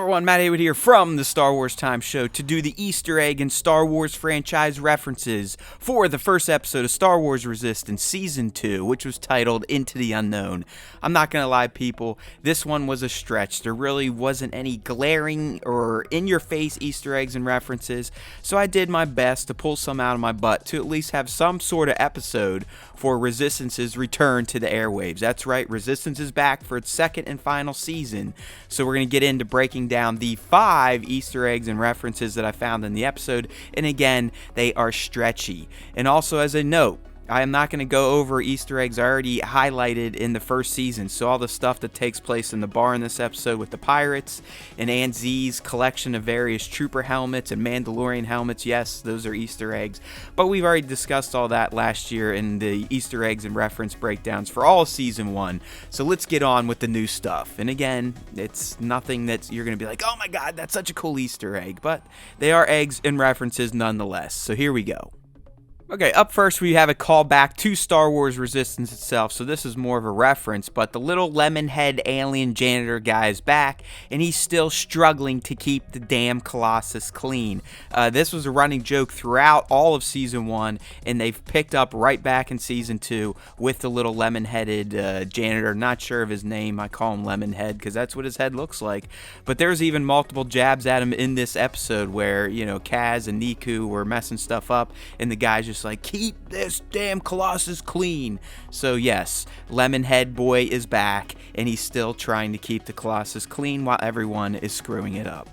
everyone, Matt Haywood here from the Star Wars Time Show to do the Easter egg and Star Wars franchise references for the first episode of Star Wars Resistance Season 2, which was titled Into the Unknown. I'm not going to lie, people, this one was a stretch. There really wasn't any glaring or in-your-face Easter eggs and references, so I did my best to pull some out of my butt to at least have some sort of episode for Resistance's return to the airwaves. That's right, Resistance is back for its second and final season, so we're going to get into breaking down the 5 Easter eggs and references that I found in the episode, and again, they are stretchy. And also, as a note, I am not going to go over Easter eggs I already highlighted in the first season. So all the stuff that takes place in the bar in this episode with the pirates and Aunt Z's collection of various trooper helmets and Mandalorian helmets, yes, those are Easter eggs. But we've already discussed all that last year in the Easter eggs and reference breakdowns for all of Season 1. So let's get on with the new stuff. And again, it's nothing that you're going to be like, oh my god, that's such a cool Easter egg. But they are eggs and references nonetheless. So here we go. Okay, up first we have a callback to Star Wars Resistance itself, so this is more of a reference, but the little lemon-head alien janitor guy is back, and he's still struggling to keep the damn Colossus clean. This was a running joke throughout all of Season 1, and they've picked up right back in Season 2 with the little lemon-headed janitor. Not sure of his name, I call him Lemonhead, because that's what his head looks like. But there's even multiple jabs at him in this episode where, you know, Kaz and Niku were messing stuff up, and the guy's just like, keep this damn Colossus clean. So yes, Lemonhead Boy is back, and he's still trying to keep the Colossus clean while everyone is screwing it up.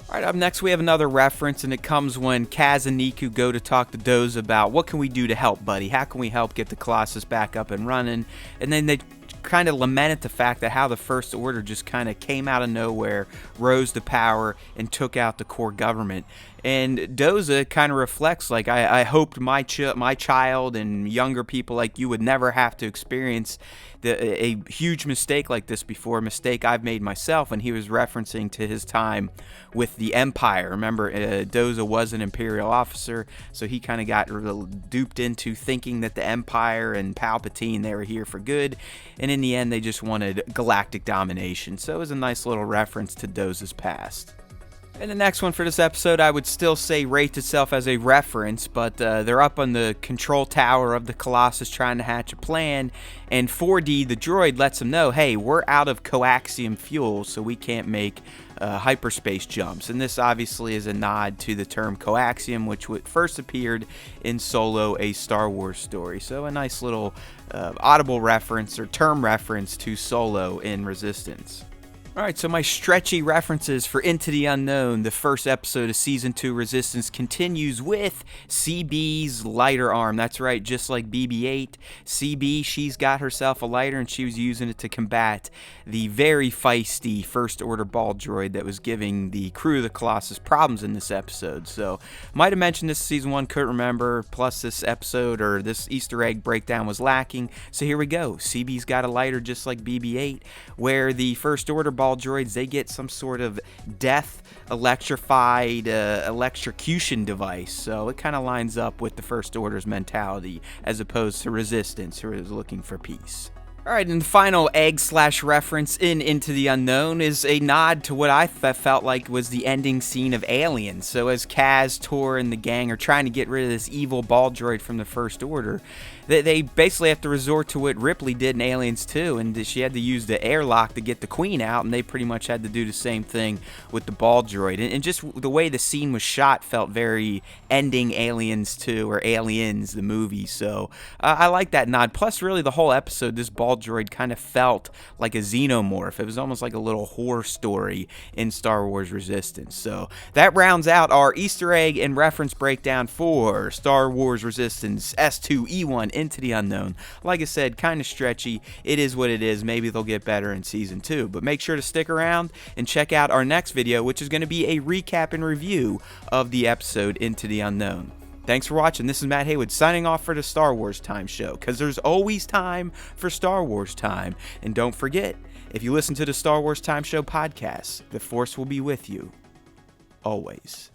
Alright, up next we have another reference, and it comes when Kaz and Niku go to talk to Doza about what can we do to help, buddy? How can we help get the Colossus back up and running? And then they kind of lamented the fact that how the First Order just kind of came out of nowhere, rose to power, and took out the core government. And Doza kind of reflects like, I hoped my child and younger people like you would never have to experience a huge mistake like this before, a mistake I've made myself. And he was referencing to his time with the Empire. Remember, Doza was an Imperial officer, so he kind of got duped into thinking that the Empire and Palpatine, they were here for good. And in the end, they just wanted galactic domination. So it was a nice little reference to Doza's past. And the next one for this episode, I would still say rates itself as a reference, but they're up on the control tower of the Colossus trying to hatch a plan, and 4D, the droid, lets them know, hey, we're out of coaxium fuel, so we can't make hyperspace jumps. And this obviously is a nod to the term coaxium, which first appeared in Solo, a Star Wars story. So a nice little audible reference or term reference to Solo in Resistance. Alright, so my stretchy references for Into the Unknown, the first episode of Season 2 Resistance, continues with CB's lighter arm. That's right, just like BB-8, CB, she's got herself a lighter and she was using it to combat the very feisty First Order ball droid that was giving the crew of the Colossus problems in this episode. So, might have mentioned this Season 1, couldn't remember, plus this episode or this Easter egg breakdown was lacking. So here we go, CB's got a lighter just like BB-8, where the First Order ball droids, they get some sort of death electrified electrocution device, so it kind of lines up with the First Order's mentality as opposed to Resistance, who is looking for peace. Alright, and the final egg/reference in Into the Unknown is a nod to what I felt like was the ending scene of Alien. So as Kaz, Tor, and the gang are trying to get rid of this evil ball droid from the First Order, they basically have to resort to what Ripley did in Aliens 2, and she had to use the airlock to get the Queen out, and they pretty much had to do the same thing with the ball droid. And just the way the scene was shot felt very ending Aliens 2, or Aliens, the movie, so I like that nod. Plus, really, the whole episode, this ball droid kind of felt like a xenomorph. It was almost like a little horror story in Star Wars Resistance. So that rounds out our Easter egg and reference breakdown for Star Wars Resistance S2E1 Into the Unknown. Like I said, kind of stretchy. It is what it is. Maybe they'll get better in Season 2. But make sure to stick around and check out our next video, which is going to be a recap and review of the episode Into the Unknown. Thanks for watching. This is Matt Haywood signing off for the Star Wars Time Show, because there's always time for Star Wars time. And don't forget, if you listen to the Star Wars Time Show podcast, the Force will be with you always.